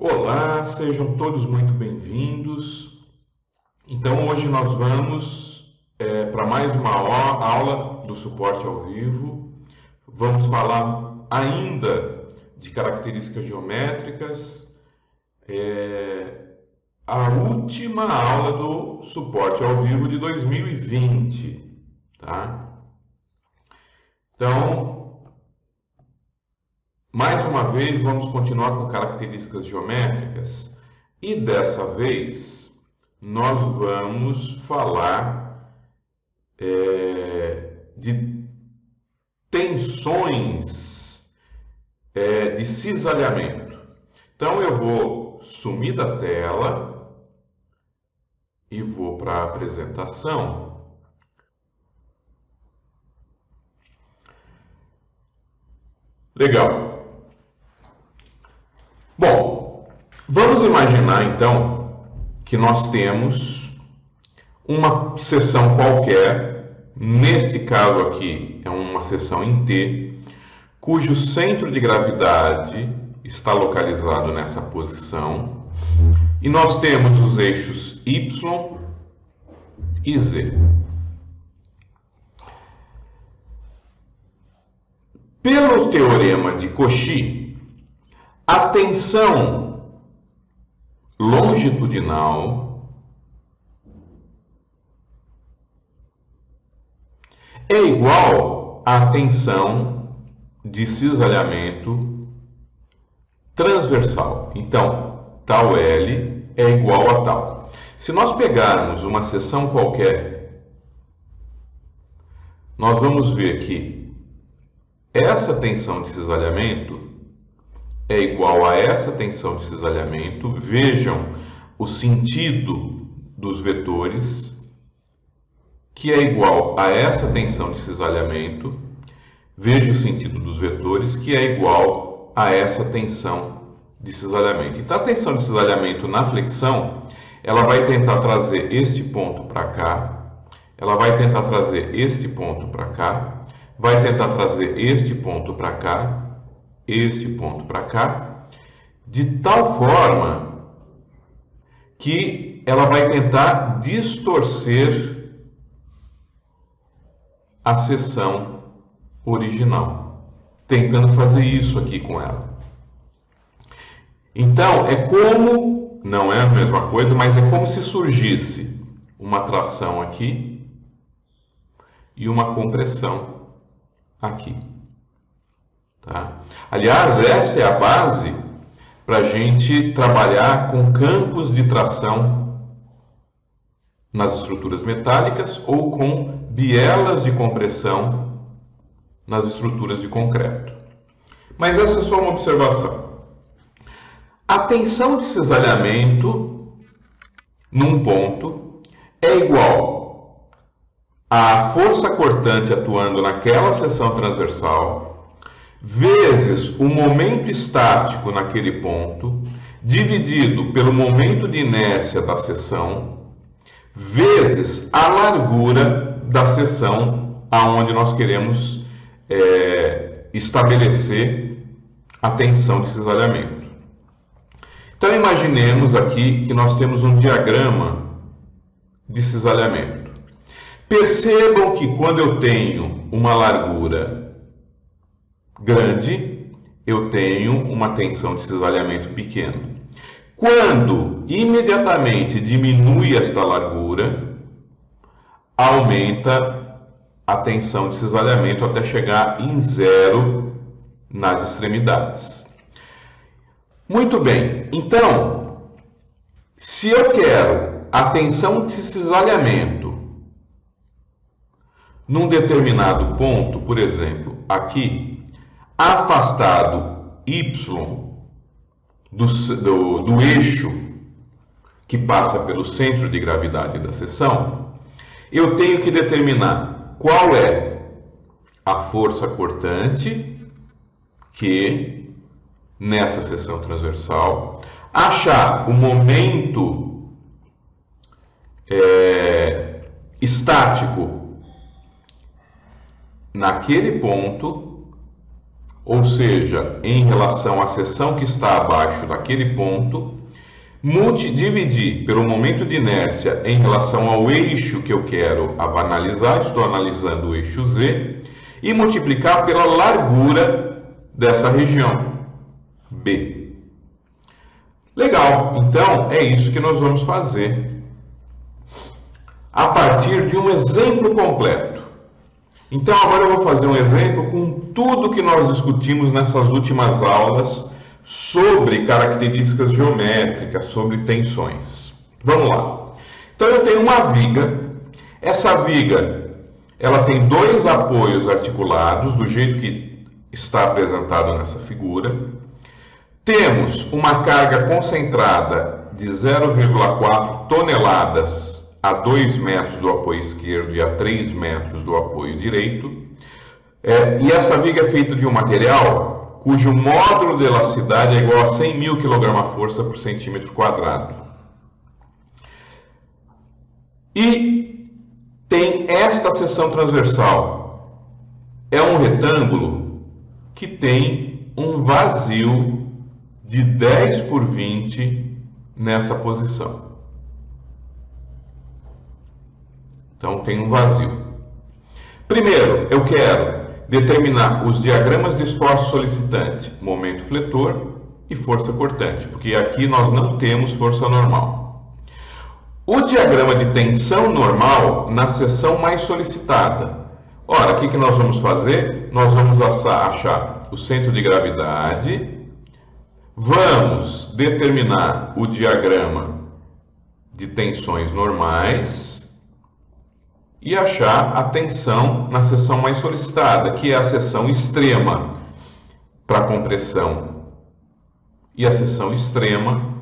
Olá, sejam todos muito bem-vindos. Então, hoje nós vamos para mais uma aula do suporte ao vivo. Vamos falar ainda de características geométricas. A última aula do suporte ao vivo de 2020, tá? Então, mais uma vez, vamos continuar com características geométricas e dessa vez nós vamos falar de tensões de cisalhamento. Então eu vou sumir da tela e vou para a apresentação. Legal. Bom, vamos imaginar então que nós temos uma seção qualquer, neste caso aqui é uma seção em T, cujo centro de gravidade está localizado nessa posição, e nós temos os eixos Y e Z. Pelo teorema de Cauchy, a tensão longitudinal é igual à tensão de cisalhamento transversal. Então, tal L é igual a tal. Se nós pegarmos uma seção qualquer, nós vamos ver que essa tensão de cisalhamento é igual a essa tensão de cisalhamento. Vejam o sentido dos vetores, que é igual a essa tensão de cisalhamento. Veja o sentido dos vetores, que é igual a essa tensão de cisalhamento. Então, a tensão de cisalhamento na flexão, ela vai tentar trazer este ponto para cá, ela vai tentar trazer este ponto para cá, vai tentar trazer este ponto para cá, este ponto para cá, de tal forma que ela vai tentar distorcer a seção original, tentando fazer isso aqui com ela. Então, é como, não é a mesma coisa, mas é como se surgisse uma tração aqui e uma compressão aqui. Tá? Aliás, essa é a base para a gente trabalhar com campos de tração nas estruturas metálicas ou com bielas de compressão nas estruturas de concreto. Mas essa é só uma observação. A tensão de cisalhamento num ponto é igual à força cortante atuando naquela seção transversal vezes o momento estático naquele ponto, dividido pelo momento de inércia da seção, vezes a largura da seção aonde nós queremos estabelecer a tensão de cisalhamento. Então, imaginemos aqui que nós temos um diagrama de cisalhamento. Percebam que quando eu tenho uma largura grande, eu tenho uma tensão de cisalhamento pequena. Quando imediatamente diminui esta largura, aumenta a tensão de cisalhamento até chegar em zero nas extremidades. Muito bem, então, se eu quero a tensão de cisalhamento num determinado ponto, por exemplo, aqui, afastado Y do eixo que passa pelo centro de gravidade da seção, eu tenho que determinar qual é a força cortante que nessa seção transversal, achar o momento estático naquele ponto, ou seja, em relação à seção que está abaixo daquele ponto, dividir pelo momento de inércia em relação ao eixo que eu quero analisar, estou analisando o eixo Z, e multiplicar pela largura dessa região, B. Legal, então é isso que nós vamos fazer a partir de um exemplo completo. Então agora eu vou fazer um exemplo com tudo que nós discutimos nessas últimas aulas sobre características geométricas, sobre tensões. Vamos lá. Então eu tenho uma viga. Essa viga, ela tem dois apoios articulados, do jeito que está apresentado nessa figura. Temos uma carga concentrada de 0,4 toneladas a 2 metros do apoio esquerdo e a 3 metros do apoio direito. E essa viga é feita de um material cujo módulo de elasticidade é igual a 100.000 kgf por centímetro quadrado. E tem esta seção transversal. É um retângulo que tem um vazio de 10 por 20 nessa posição. Então tem um vazio. Primeiro, eu quero determinar os diagramas de esforço solicitante, momento fletor e força cortante, porque aqui nós não temos força normal. O diagrama de tensão normal na seção mais solicitada. Ora, o que nós vamos fazer? Nós vamos achar o centro de gravidade, vamos determinar o diagrama de tensões normais e achar a tensão na seção mais solicitada, que é a seção extrema para compressão e a seção extrema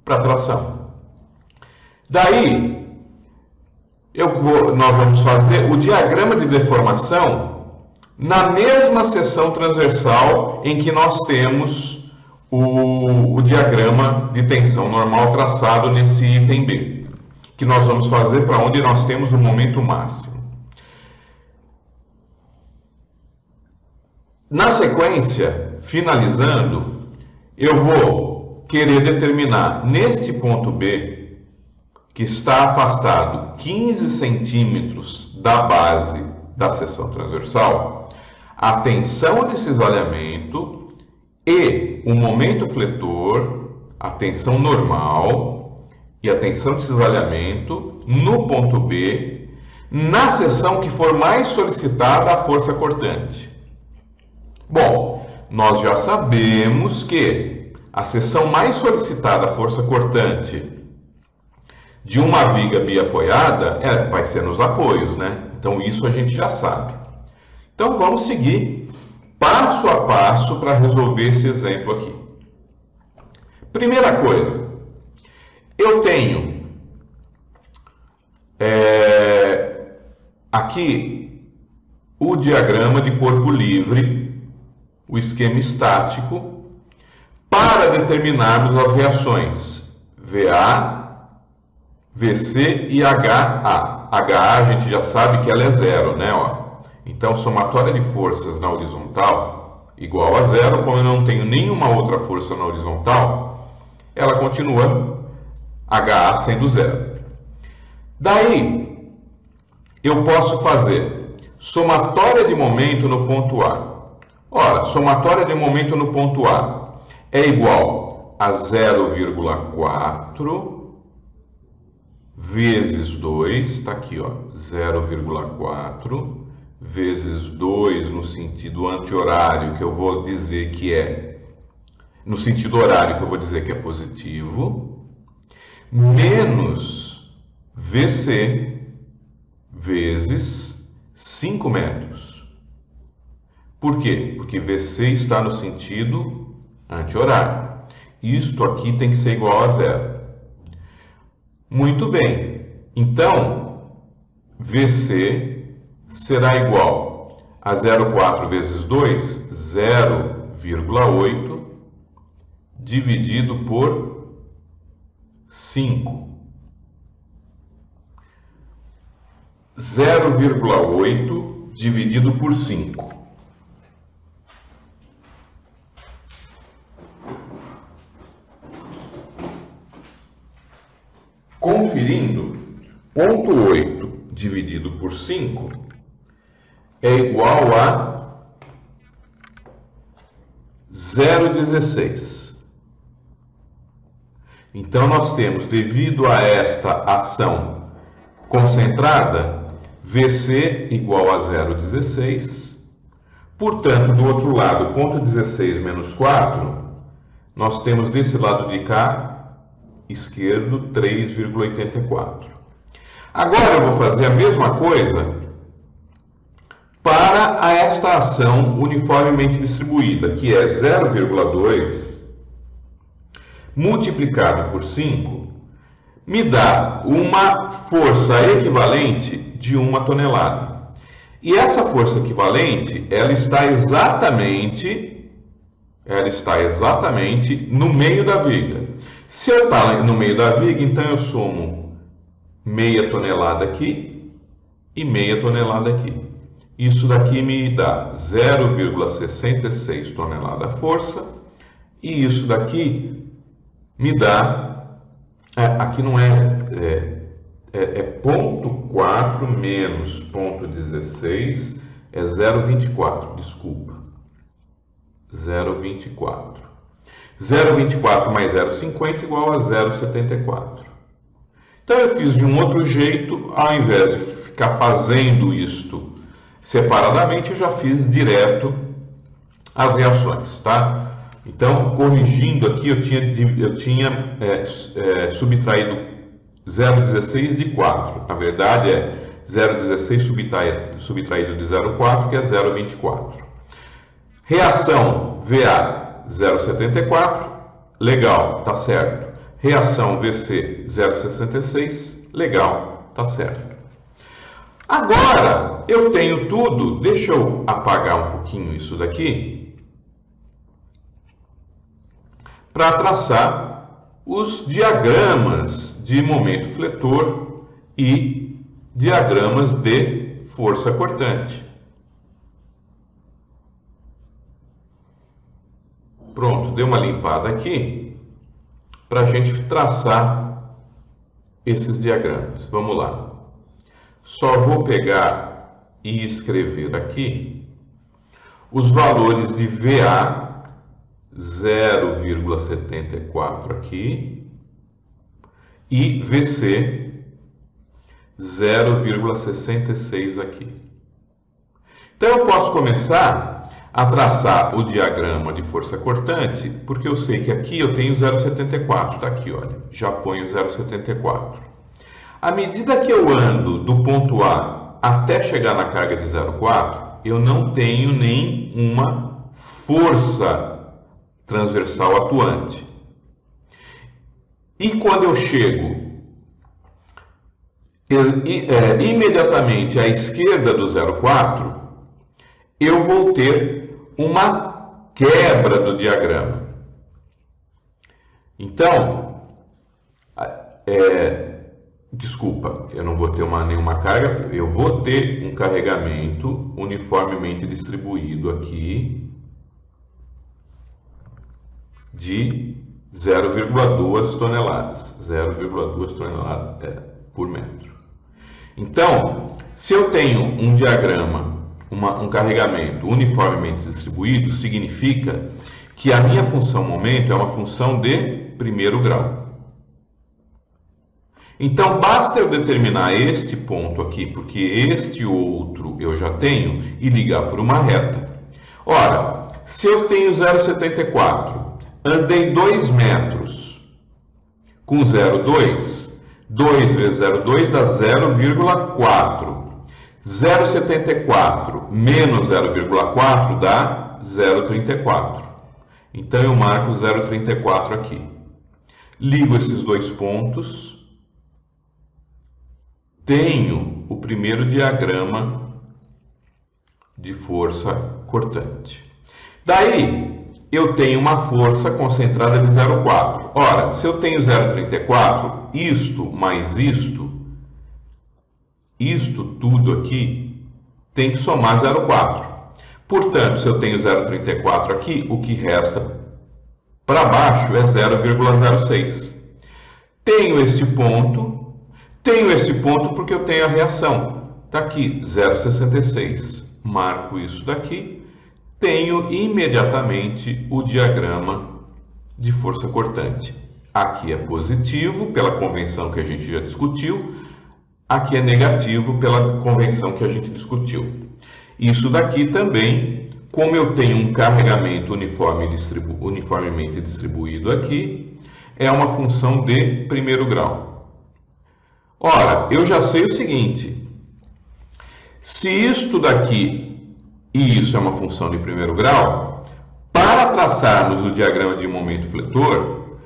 para tração. Daí, nós vamos fazer o diagrama de deformação na mesma seção transversal em que nós temos o diagrama de tensão normal traçado nesse item B, que nós vamos fazer para onde nós temos o momento máximo. Na sequência, finalizando, eu vou querer determinar neste ponto B, que está afastado 15 centímetros da base da seção transversal, a tensão de cisalhamento e o momento fletor, a tensão normal e a tensão de cisalhamento no ponto B, na seção que for mais solicitada a força cortante. Bom, nós já sabemos que a seção mais solicitada a força cortante de uma viga biapoiada vai ser nos apoios, né? Então isso a gente já sabe. Então vamos seguir passo a passo para resolver esse exemplo aqui. Primeira coisa, eu tenho aqui o diagrama de corpo livre, o esquema estático, para determinarmos as reações VA, VC e HA. HA a gente já sabe que ela é zero, né? Então, somatória de forças na horizontal igual a zero. Como eu não tenho nenhuma outra força na horizontal, ela continua HA sendo zero. Daí, eu posso fazer somatória de momento no ponto A. Ora, somatória de momento no ponto A é igual a 0,4 vezes 2, está aqui, 0,4 vezes 2 no sentido anti-horário, que eu vou dizer que é, no sentido horário que eu vou dizer que é positivo, menos VC vezes 5 metros. Por quê? Porque VC está no sentido anti-horário. Isto aqui tem que ser igual a zero. Muito bem. Então, VC será igual a 0,4 vezes 2, 0,8 dividido por 5. 0,8 dividido por 5. conferindo, 0,8 dividido por 5 é igual a 0,16. Então, nós temos, devido a esta ação concentrada, VC igual a 0,16. Portanto, do outro lado, ponto 16 menos 4, nós temos desse lado de cá, esquerdo, 3,84. Agora eu vou fazer a mesma coisa para esta ação uniformemente distribuída, que é 0,2 multiplicado por 5, me dá uma força equivalente de 1 tonelada. E essa força equivalente, ela está exatamente no meio da viga. Se eu estar no meio da viga, então eu somo meia tonelada aqui e meia tonelada aqui. Isso daqui me dá 0,66 tonelada força, e isso daqui me dá, aqui não é 0,4 menos 0,16, é 0,24, desculpa, 0,24. 0,24 mais 0,50 igual a 0,74. Então eu fiz de um outro jeito, ao invés de ficar fazendo isto separadamente, eu já fiz direto as reações, tá? Então, corrigindo aqui, eu tinha subtraído 0,16 de 4. Na verdade, é 0,16 subtraído de 0,4, que é 0,24. Reação VA 0,74, legal, tá certo. Reação VC 0,66, legal, tá certo. Agora, eu tenho tudo, deixa eu apagar um pouquinho isso daqui, para traçar os diagramas de momento fletor e diagramas de força cortante. Pronto, dei uma limpada aqui para a gente traçar esses diagramas. Vamos lá. Só vou pegar e escrever aqui os valores de VA 0,74 aqui e VC 0,66 aqui. Então eu posso começar a traçar o diagrama de força cortante, porque eu sei que aqui eu tenho 0,74, tá aqui, olha, já ponho 0,74. À medida que eu ando do ponto A até chegar na carga de 0,4, eu não tenho nenhuma força transversal atuante. E quando eu chego imediatamente à esquerda do 0,4, eu vou ter uma quebra do diagrama. Então, desculpa, eu não vou ter nenhuma carga, eu vou ter um carregamento uniformemente distribuído aqui de 0,2 toneladas, 0,2 toneladas por metro. Então, se eu tenho um diagrama, um carregamento uniformemente distribuído, significa que a minha função momento é uma função de primeiro grau. Então, basta eu determinar este ponto aqui, porque este outro eu já tenho, e ligar por uma reta. Ora, se eu tenho 0,74, andei 2 metros com 0,2, 2 vezes 0,2 dá 0,4. 0,74 menos 0,4 dá 0,34. Então, eu marco 0,34 aqui. Ligo esses dois pontos. Tenho o primeiro diagrama de força cortante. Daí, eu tenho uma força concentrada de 0,4. Ora, se eu tenho 0,34, isto mais isto tudo aqui tem que somar 0,4. Portanto, se eu tenho 0,34 aqui, o que resta para baixo é 0,06. Tenho este ponto, Tenho esse ponto porque eu tenho a reação. Está aqui, 0,66. Marco isso daqui. Tenho imediatamente o diagrama de força cortante. Aqui é positivo, pela convenção que a gente já discutiu. Aqui é negativo, pela convenção que a gente discutiu. Isso daqui também, como eu tenho um carregamento uniformemente distribuído aqui, é uma função de primeiro grau. Ora, eu já sei o seguinte: se isto daqui e isso é uma função de primeiro grau, para traçarmos o diagrama de momento fletor,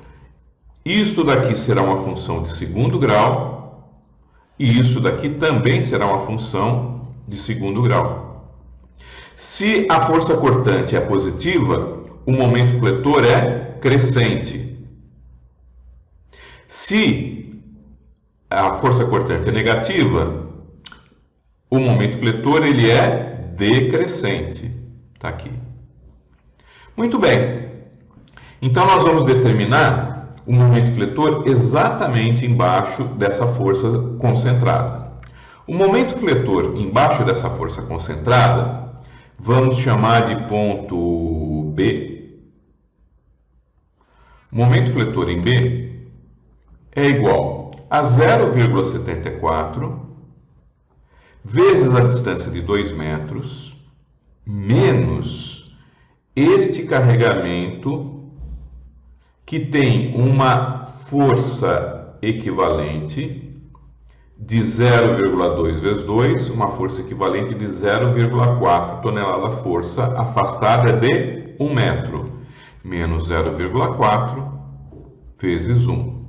isto daqui será uma função de segundo grau e isso daqui também será uma função de segundo grau. Se a força cortante é positiva, o momento fletor é crescente. Se a força cortante é negativa, o momento fletor ele é decrescente. Está aqui. Muito bem. Então nós vamos determinar o momento fletor exatamente embaixo dessa força concentrada. O momento fletor embaixo dessa força concentrada vamos chamar de ponto B. O momento fletor em B é igual a 0,74 vezes a distância de 2 metros menos este carregamento que tem uma força equivalente de 0,2 vezes 2, uma força equivalente de 0,4 tonelada força afastada de 1 metro, menos 0,4 vezes 1.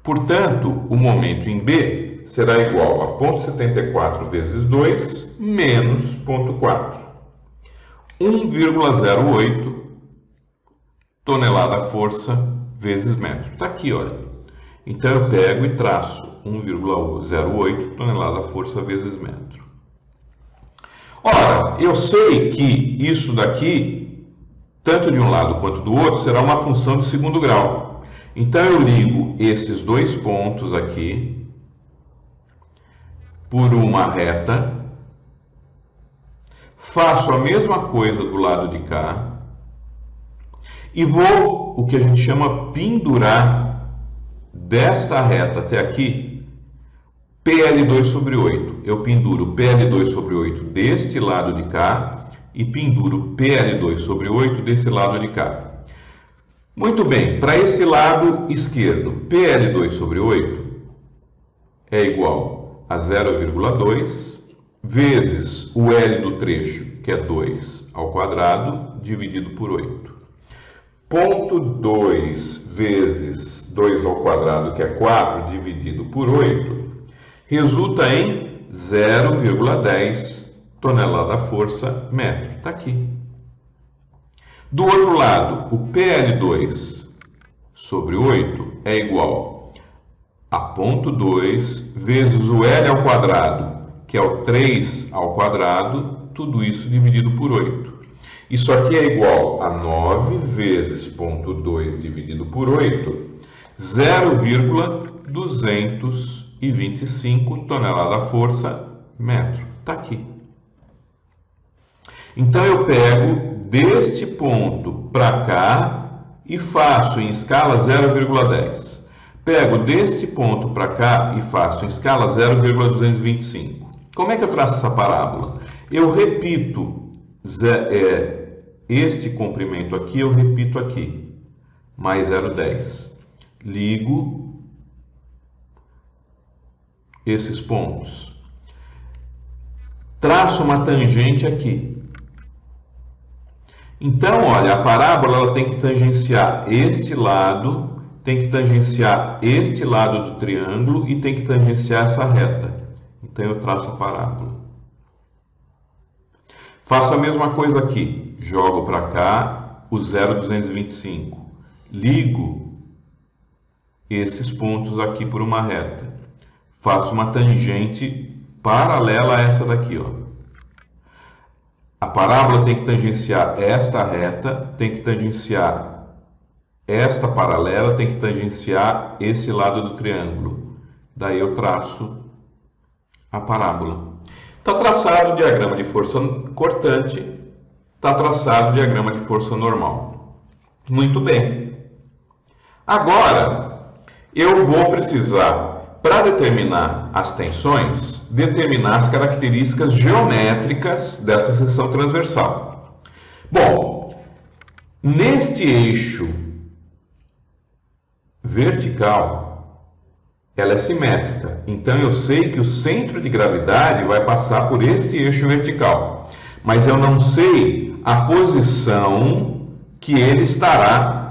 Portanto, o momento em B será igual a 0,74 vezes 2 menos 0,4. 1,08 tonelada força vezes metro. Está aqui, olha. Então eu pego e traço 1,08 tonelada força vezes metro. Ora, eu sei que isso daqui, tanto de um lado quanto do outro, será uma função de segundo grau. Então eu ligo esses dois pontos aqui por uma reta, faço a mesma coisa do lado de cá e vou, o que a gente chama, pendurar desta reta até aqui, PL2 sobre 8. Eu penduro PL2 sobre 8 deste lado de cá e penduro PL2 sobre 8 desse lado de cá. Muito bem, para esse lado esquerdo, PL2 sobre 8 é igual a 0,2 vezes o L do trecho, que é 2 ao quadrado, dividido por 8. Ponto 2 vezes 2 ao quadrado, que é 4, dividido por 8, resulta em 0,10 tonelada força metro. Está aqui. Do outro lado, o PL2 sobre 8 é igual a ponto 2 vezes o L ao quadrado, que é o 3 ao quadrado, tudo isso dividido por 8. Isso aqui é igual a 9 vezes ponto 2 dividido por 8, 0,225 tonelada força metro. Está aqui. Então eu pego deste ponto para cá e faço em escala 0,10. Pego deste ponto para cá e faço em escala 0,225. Como é que eu traço essa parábola? Eu repito este comprimento aqui, eu repito aqui, mais 0,10. Ligo esses pontos. Traço uma tangente aqui. Então, olha, a parábola ela tem que tangenciar este lado, tem que tangenciar este lado do triângulo e tem que tangenciar essa reta. Então, eu traço a parábola. Faço a mesma coisa aqui. Jogo para cá o 0,225. Ligo esses pontos aqui por uma reta. Faço uma tangente paralela a essa daqui, ó. A parábola tem que tangenciar esta reta, tem que tangenciar esta paralela, tem que tangenciar esse lado do triângulo. Daí eu traço a parábola. Está traçado o diagrama de força cortante, está traçado o diagrama de força normal. Muito bem. Agora, eu vou precisar, para determinar as tensões, determinar as características geométricas dessa seção transversal. Bom, neste eixo vertical, ela é simétrica, então eu sei que o centro de gravidade vai passar por esse eixo vertical, mas eu não sei a posição que ele estará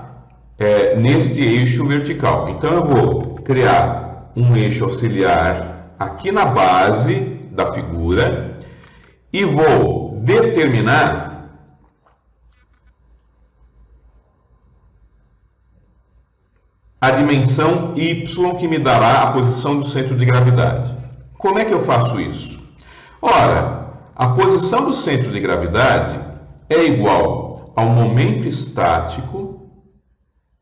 neste eixo vertical. Então eu vou criar um eixo auxiliar aqui na base da figura e vou determinar a dimensão y que me dará a posição do centro de gravidade. Como é que eu faço isso? Ora, a posição do centro de gravidade é igual ao momento estático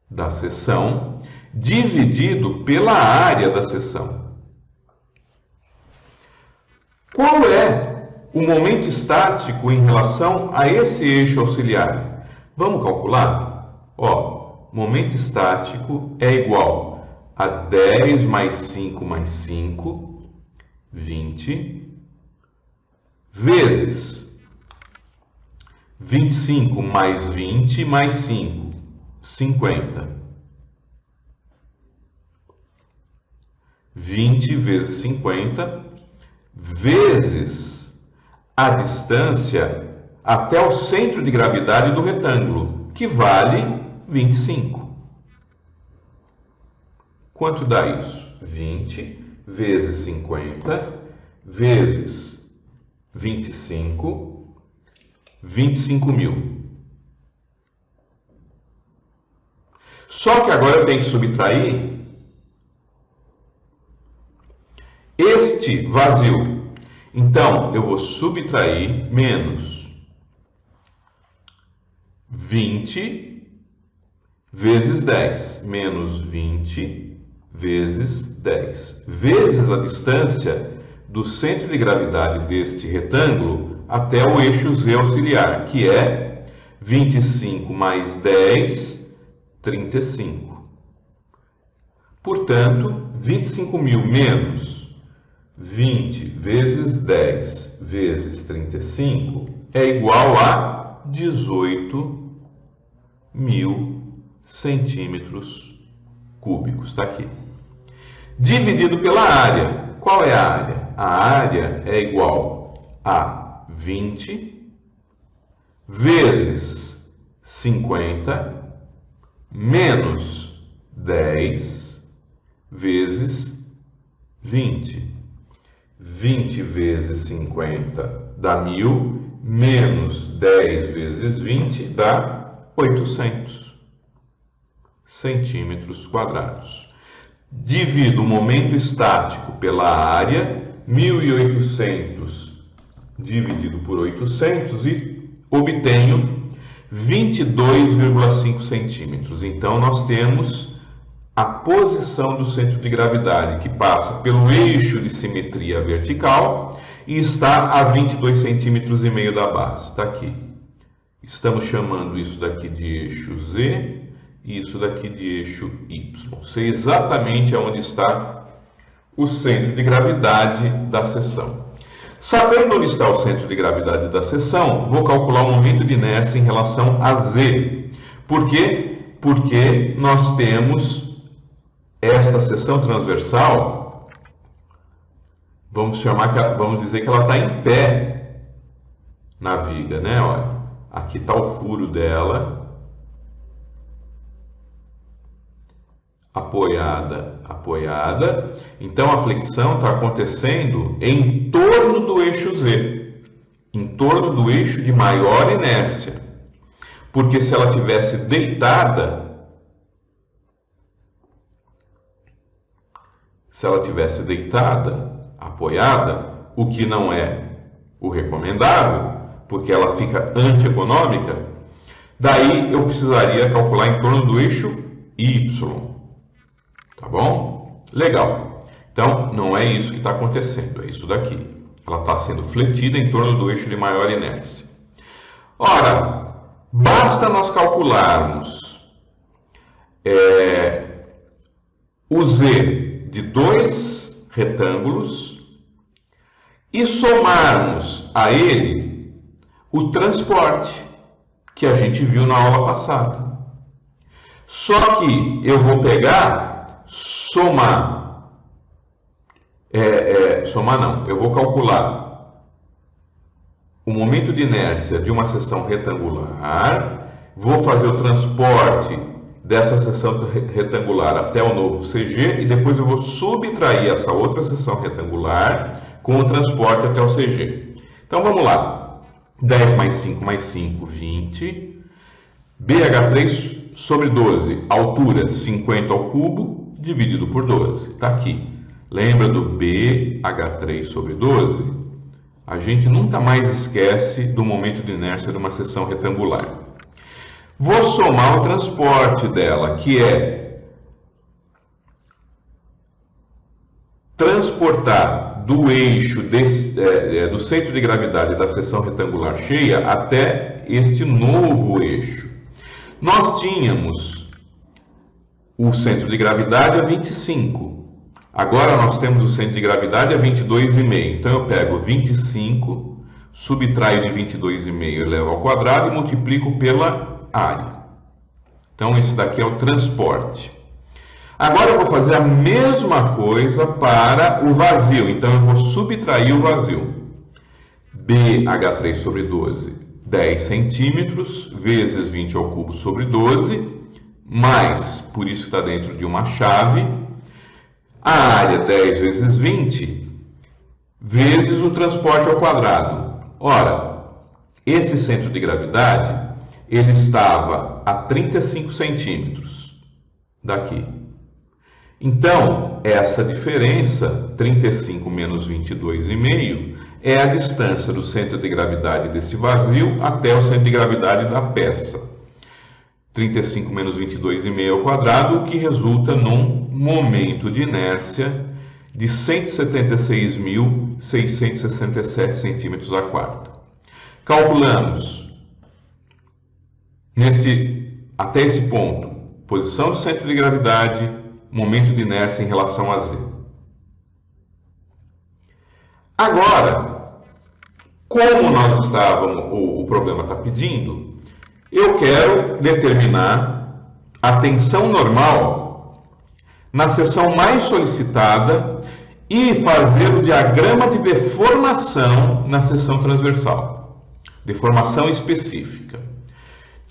da seção dividido pela área da seção. Qual é o momento estático em relação a esse eixo auxiliar? Vamos calcular? Momento estático é igual a 10 mais 5 mais 5, 20, vezes 25 mais 20 mais 5, 50. 20 vezes 50, vezes a distância até o centro de gravidade do retângulo, que vale 25. Quanto dá isso? 20 vezes 50 vezes 25, 25.000. Só que agora eu tenho que subtrair este vazio. Então, eu vou subtrair menos 20 vezes 10, menos 20 vezes 10, vezes a distância do centro de gravidade deste retângulo até o eixo Z auxiliar, que é 25 mais 10, 35. Portanto, 25.000 menos 20 vezes 10 vezes 35 é igual a 18.000 centímetros cúbicos. Está aqui. Dividido pela área. Qual é a área? A área é igual a 20 vezes 50 menos 10 vezes 20. 20 vezes 50 dá 1.000, menos 10 vezes 20 dá 800 centímetros quadrados. Divido o momento estático pela área, 1.800 dividido por 800 e obtenho 22,5 centímetros. Então, nós temos a posição do centro de gravidade, que passa pelo eixo de simetria vertical e está a 22,5 centímetros da base. Está aqui. Estamos chamando isso daqui de eixo Z e isso daqui de eixo Y. Sei exatamente onde está o centro de gravidade da seção. Sabendo onde está o centro de gravidade da seção, vou calcular o momento de inércia em relação a Z. Por quê? Porque nós temos esta seção transversal, vamos dizer que ela está em pé na viga, né? Olha, aqui está o furo dela, apoiada. Então a flexão está acontecendo em torno do eixo Z, em torno do eixo de maior inércia. Porque se ela tivesse deitada, apoiada, o que não é o recomendável, porque ela fica antieconômica, daí eu precisaria calcular em torno do eixo Y. Tá bom? Legal. Então, não é isso que está acontecendo, é isso daqui. Ela está sendo fletida em torno do eixo de maior inércia. Ora, basta nós calcularmos o Z de dois retângulos e somarmos a ele o transporte que a gente viu na aula passada. Só que eu vou pegar, eu vou calcular o momento de inércia de uma seção retangular, vou fazer o transporte dessa seção retangular até o novo CG e depois eu vou subtrair essa outra seção retangular com o transporte até o CG. Então vamos lá, 10 mais 5 mais 5, 20, BH3 sobre 12, altura 50 ao cubo, dividido por 12, está aqui. Lembra do BH3 sobre 12? A gente nunca mais esquece do momento de inércia de uma seção retangular. Vou somar o transporte dela, que é transportar do eixo do centro de gravidade da seção retangular cheia até este novo eixo. Nós tínhamos o centro de gravidade a 25. Agora nós temos o centro de gravidade a 22,5. Então eu pego 25, subtraio de 22,5 e levo ao quadrado e multiplico pela área. Então esse daqui é o transporte. Agora eu vou fazer a mesma coisa para o vazio. Então eu vou subtrair o vazio. BH3 sobre 12, 10 centímetros, vezes 20 ao cubo sobre 12, mais, por isso está dentro de uma chave, a área 10 vezes 20, vezes o transporte ao quadrado. Ora, esse centro de gravidade, ele estava a 35 centímetros daqui. Então, essa diferença, 35 menos 22,5, é a distância do centro de gravidade desse vazio até o centro de gravidade da peça. 35 menos 22,5 ao quadrado, o que resulta num momento de inércia de 176.667 centímetros a quarta. Calculamos até esse ponto, posição do centro de gravidade, momento de inércia em relação a Z. Agora, como nós estávamos, o problema está pedindo, eu quero determinar a tensão normal na seção mais solicitada e fazer o diagrama de deformação na seção transversal. Deformação específica.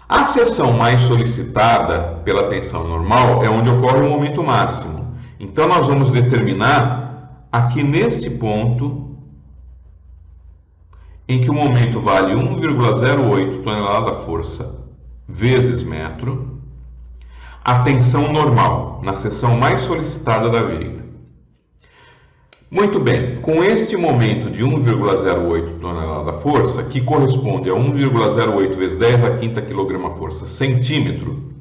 A seção mais solicitada pela tensão normal é onde ocorre o momento máximo. Então nós vamos determinar aqui neste ponto em que o momento vale 1,08 tonelada-força vezes metro, a tensão normal, na seção mais solicitada da veiga. Muito bem, com este momento de 1,08 tonelada-força, que corresponde a 1,08 vezes 10 a quinta quilograma-força centímetro,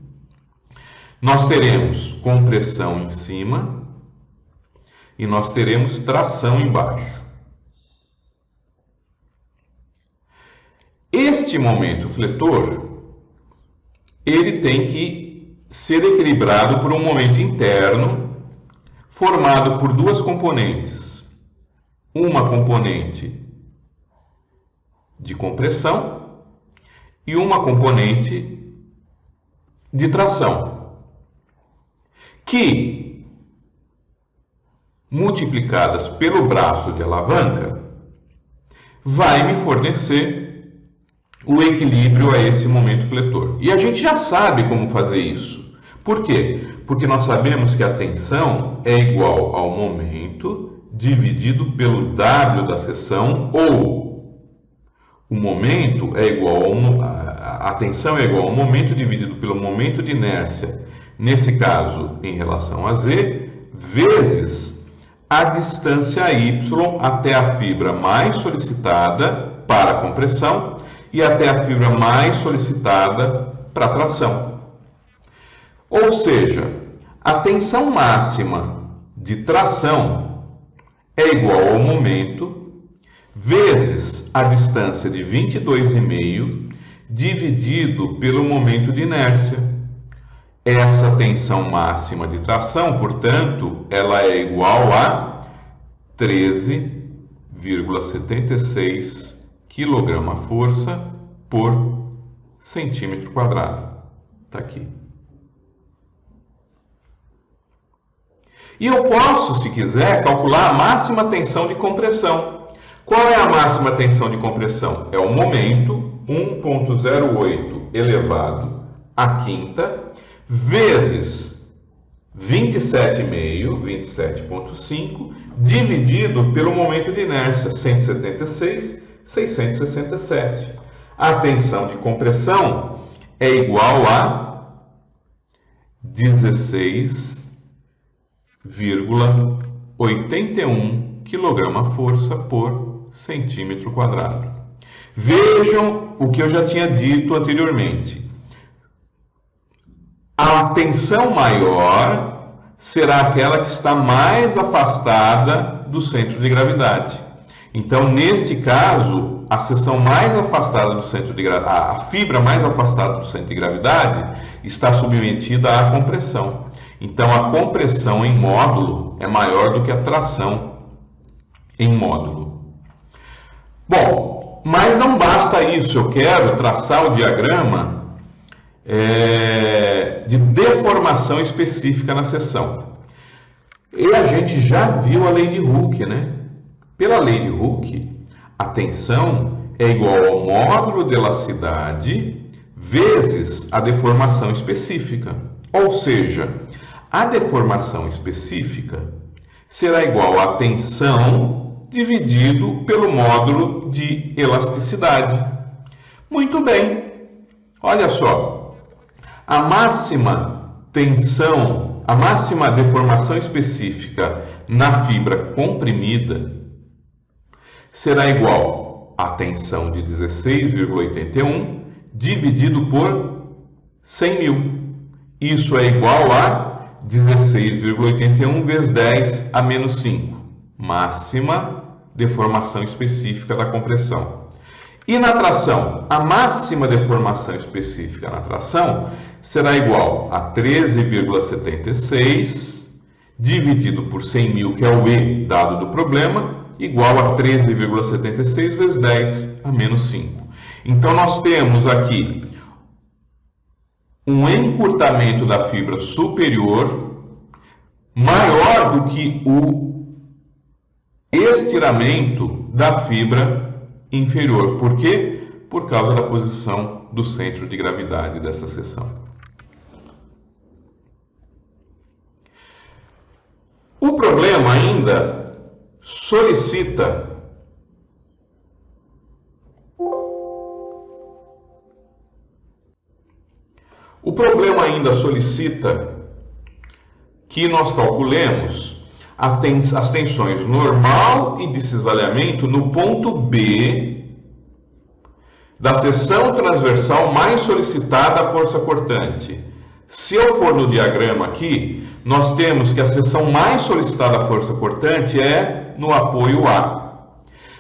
nós teremos compressão em cima e nós teremos tração embaixo. Este momento fletor, ele tem que ser equilibrado por um momento interno formado por duas componentes. Uma componente de compressão e uma componente de tração, que, multiplicadas pelo braço de alavanca, vai me fornecer o equilíbrio a esse momento fletor. E a gente já sabe como fazer isso. Por quê? Porque nós sabemos que a tensão é igual ao momento dividido pelo W da seção, ou o momento é igual a tensão é igual ao momento dividido pelo momento de inércia, nesse caso em relação a Z, vezes a distância y até a fibra mais solicitada para a compressão e até a fibra mais solicitada para a tração. Ou seja, a tensão máxima de tração é igual ao momento vezes a distância de 22,5 dividido pelo momento de inércia. Essa tensão máxima de tração, portanto, ela é igual a 13,76 kgfm por centímetro quadrado. Está aqui. E eu posso, se quiser, calcular a máxima tensão de compressão. Qual é a máxima tensão de compressão? É o momento 1,08 elevado à quinta vezes 27,5, 27,5, dividido pelo momento de inércia, 176,667. A tensão de compressão é igual a 16,81 kgfm por centímetro quadrado. Vejam o que eu já tinha dito anteriormente. A tensão maior será aquela que está mais afastada do centro de gravidade. Então, neste caso, a seção mais afastada do centro de gravidade, a fibra mais afastada do centro de gravidade está submetida à compressão. Então, a compressão em módulo é maior do que a tração em módulo. Bom, mas não basta isso. Eu quero traçar o diagrama de deformação específica na seção. E a gente já viu a lei de Hooke, né? Pela lei de Hooke, a tensão é igual ao módulo de elasticidade vezes a deformação específica. Ou seja, a deformação específica será igual à tensão dividido pelo módulo de elasticidade. Muito bem. Olha só. A máxima tensão, a máxima deformação específica na fibra comprimida será igual à tensão de 16,81 dividido por 100.000. Isso é igual a 16,81 vezes 10 a menos 5. Máxima deformação específica da compressão. E na tração, a máxima deformação específica na tração será igual a 13,76 dividido por 100.000, que é o E dado do problema, igual a 13,76 vezes 10 a menos 5. Então, nós temos aqui um encurtamento da fibra superior maior do que o estiramento da fibra inferior. Por quê? Por causa da posição do centro de gravidade dessa seção. O problema ainda solicita que nós calculemos as tensões normal e de cisalhamento no ponto B da seção transversal mais solicitada à força cortante. Se eu for no diagrama aqui, nós temos que a seção mais solicitada à força cortante é no apoio A.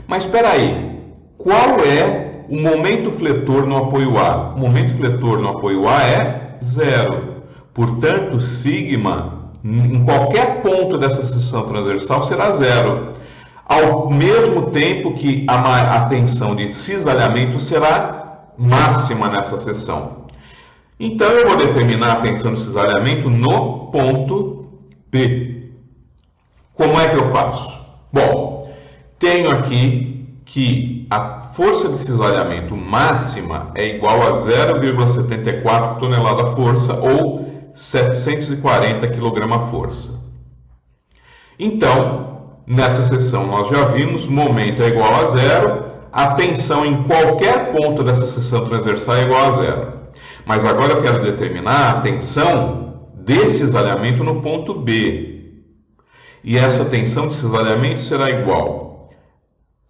Mas espera aí, qual é o momento fletor no apoio A? O momento fletor no apoio A é 0. Portanto, sigma em qualquer ponto dessa seção transversal será 0. Ao mesmo tempo que a tensão de cisalhamento será máxima nessa seção. Então, eu vou determinar a tensão de cisalhamento no ponto B. Como é que eu faço? Bom, tenho aqui que a força de cisalhamento máxima é igual a 0,74 tonelada-força ou 740 kgfm. Então, nessa seção nós já vimos, momento é igual a 0, a tensão em qualquer ponto dessa seção transversal é igual a 0. Mas agora eu quero determinar a tensão de cisalhamento no ponto B. E essa tensão de cisalhamento será igual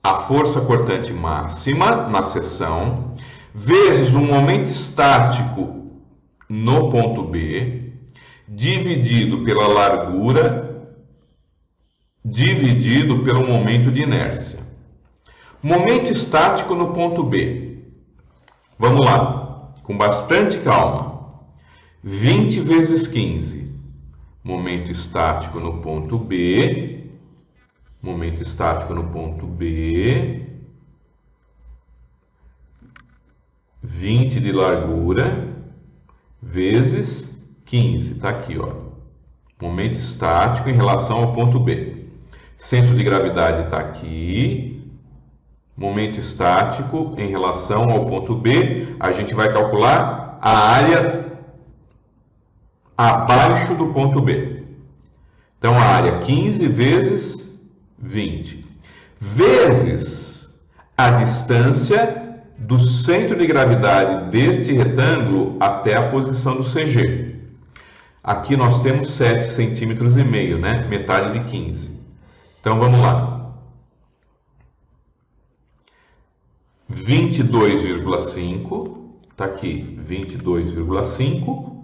à força cortante máxima na seção, vezes o momento estático no ponto B, dividido pela largura dividido pelo momento de inércia. Momento estático no ponto B. Vamos lá, com bastante calma. 20 vezes 15. Momento estático no ponto B. Momento estático no ponto B. 20 de largura vezes 15. Está aqui, ó. Momento estático em relação ao ponto B. Centro de gravidade está aqui. Momento estático em relação ao ponto B. A gente vai calcular a área abaixo do ponto B. Então, a área 15 vezes 20. Vezes a distância do centro de gravidade deste retângulo até a posição do CG. Aqui nós temos 7,5 centímetros, né? Metade de 15. Então vamos lá. 22,5. Está aqui 22,5.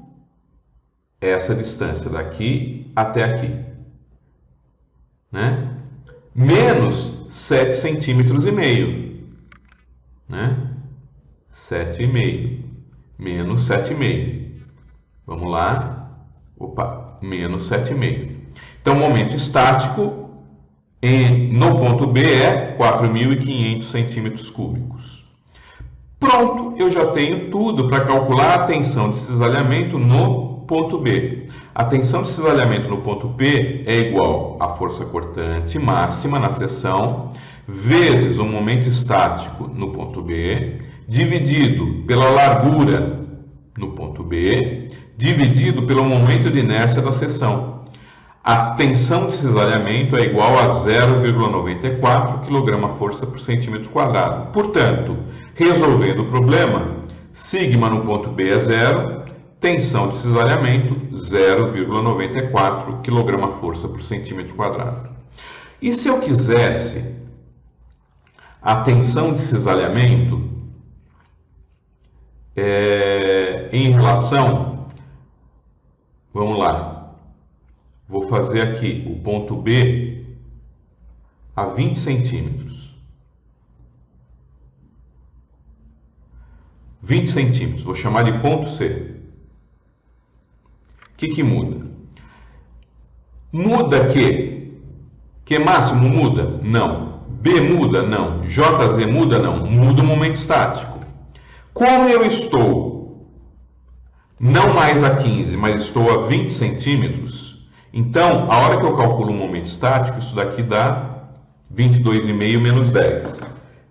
Essa distância daqui até aqui. Né? Menos 7,5 centímetros. Né? 7,5 menos 7,5. Vamos lá. Opa, menos 7,5. Então, o momento estático no ponto B é 4.500 centímetros cúbicos. Pronto, eu já tenho tudo para calcular a tensão de cisalhamento no ponto B. A tensão de cisalhamento no ponto P é igual à força cortante máxima na seção vezes o momento estático no ponto B, dividido pela largura no ponto B, dividido pelo momento de inércia da seção. A tensão de cisalhamento é igual a 0,94 kgfm por centímetro quadrado. Portanto, resolvendo o problema, sigma no ponto B é 0, tensão de cisalhamento 0,94 kgfm por centímetro quadrado. E se eu quisesse a tensão de cisalhamento em relação, vamos lá, vou fazer aqui o ponto B a 20 centímetros. 20 centímetros, vou chamar de ponto C. O que muda? Muda que máximo muda? Não. B muda? Não. JZ muda? Não. Muda o momento estático. Como eu estou não mais a 15, mas estou a 20 centímetros, então, a hora que eu calculo o momento estático, isso daqui dá 22,5 menos 10.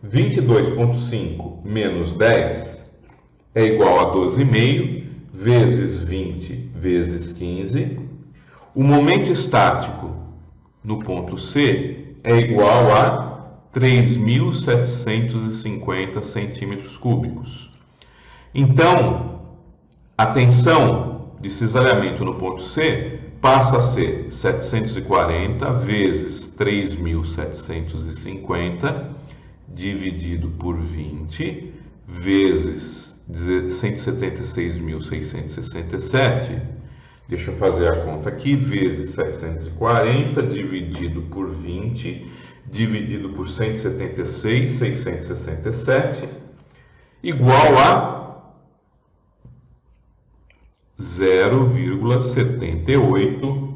22,5 menos 10 é igual a 12,5 vezes 20 vezes 15. O momento estático no ponto C é igual a 3.750 centímetros cúbicos. Então, a tensão de cisalhamento no ponto C passa a ser 740 vezes 3.750 dividido por 20 vezes 176.667. Deixa eu fazer a conta aqui, vezes 740 dividido por 20 dividido por 176.667 igual a 0,78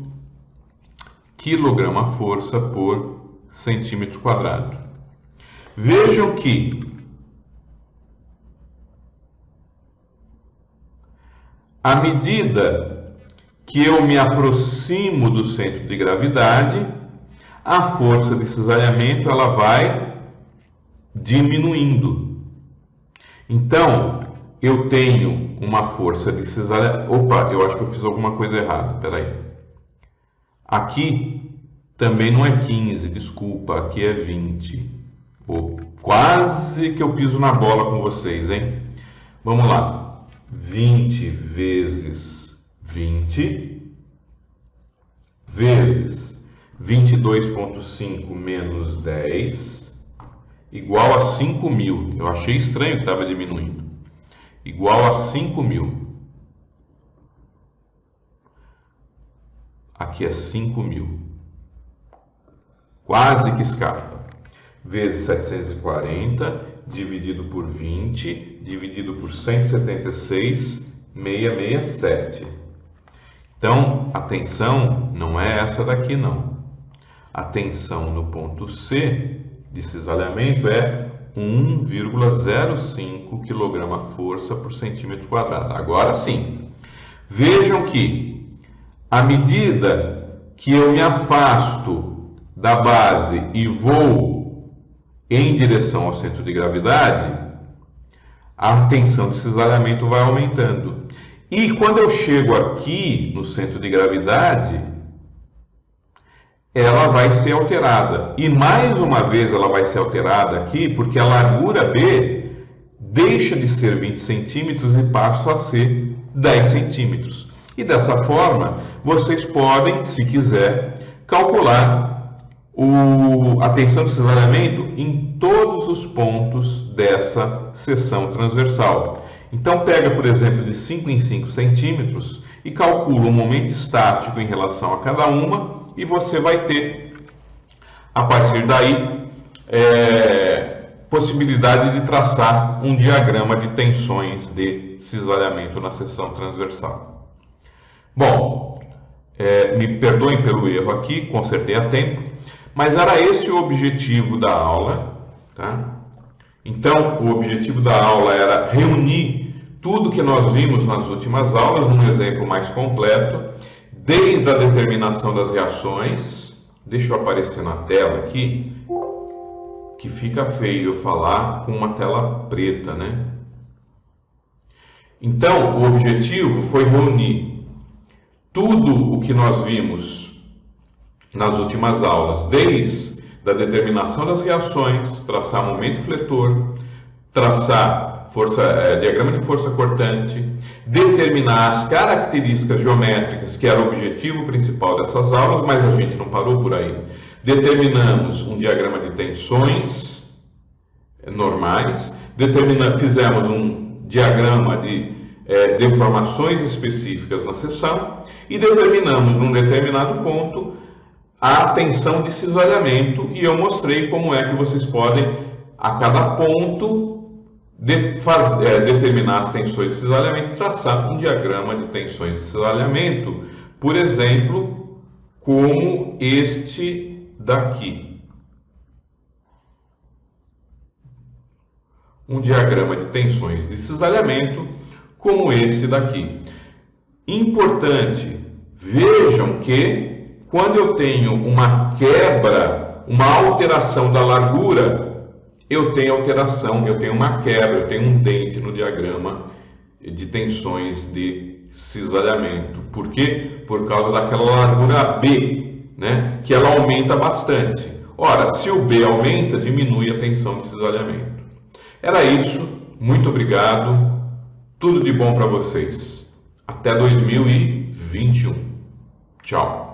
kgfm por centímetro quadrado. Vejam que à medida que eu me aproximo do centro de gravidade, a força de cisalhamento ela vai diminuindo. Então, eu tenho uma força de cisalhamento. Opa, eu acho que eu fiz alguma coisa errada. Peraí. Aqui também não é 15, desculpa, aqui é 20. Oh, quase que eu piso na bola com vocês, hein? Vamos lá. 20 vezes 20 vezes 22,5 menos 10 igual a 5.000. Eu achei estranho que estava diminuindo. Igual a 5.000. Aqui é 5.000. quase que escapa. Vezes 740, dividido por 20, dividido por 176,667. Então, a tensão não é essa daqui, não. A tensão no ponto C de cisalhamento é 1,05 kgf por centímetro quadrado. Agora sim, vejam que, à medida que eu me afasto da base e vou em direção ao centro de gravidade, a tensão de cisalhamento vai aumentando. E quando eu chego aqui no centro de gravidade, ela vai ser alterada. E mais uma vez ela vai ser alterada aqui, porque a largura B deixa de ser 20 centímetros e passa a ser 10 centímetros. E dessa forma, vocês podem, se quiser, calcular a tensão de cisalhamento em todos os pontos dessa seção transversal. Então, pega, por exemplo, de 5 em 5 centímetros e calcula o momento estático em relação a cada uma, e você vai ter, a partir daí, possibilidade de traçar um diagrama de tensões de cisalhamento na seção transversal. Bom, me perdoem pelo erro aqui, consertei a tempo, mas era esse o objetivo da aula, tá? Então, o objetivo da aula era reunir tudo que nós vimos nas últimas aulas num exemplo mais completo, desde a determinação das reações. Deixa eu aparecer na tela aqui, que fica feio eu falar com uma tela preta, né? Então, o objetivo foi reunir tudo o que nós vimos nas últimas aulas, desde da determinação das reações, traçar momento fletor, traçar diagrama de força cortante, determinar as características geométricas, que era o objetivo principal dessas aulas, mas a gente não parou por aí. Determinamos um diagrama de tensões normais, fizemos um diagrama de deformações específicas na seção e determinamos num determinado ponto a tensão de cisalhamento, e eu mostrei como é que vocês podem, a cada ponto, determinar as tensões de cisalhamento e traçar um diagrama de tensões de cisalhamento, por exemplo, como este daqui. Um diagrama de tensões de cisalhamento como esse daqui. Importante, vejam que quando eu tenho uma quebra, uma alteração da largura, eu tenho alteração, eu tenho uma quebra, eu tenho um dente no diagrama de tensões de cisalhamento. Por quê? Por causa daquela largura B, né? Que ela aumenta bastante. Ora, se o B aumenta, diminui a tensão de cisalhamento. Era isso, muito obrigado, tudo de bom para vocês. Até 2021. Tchau.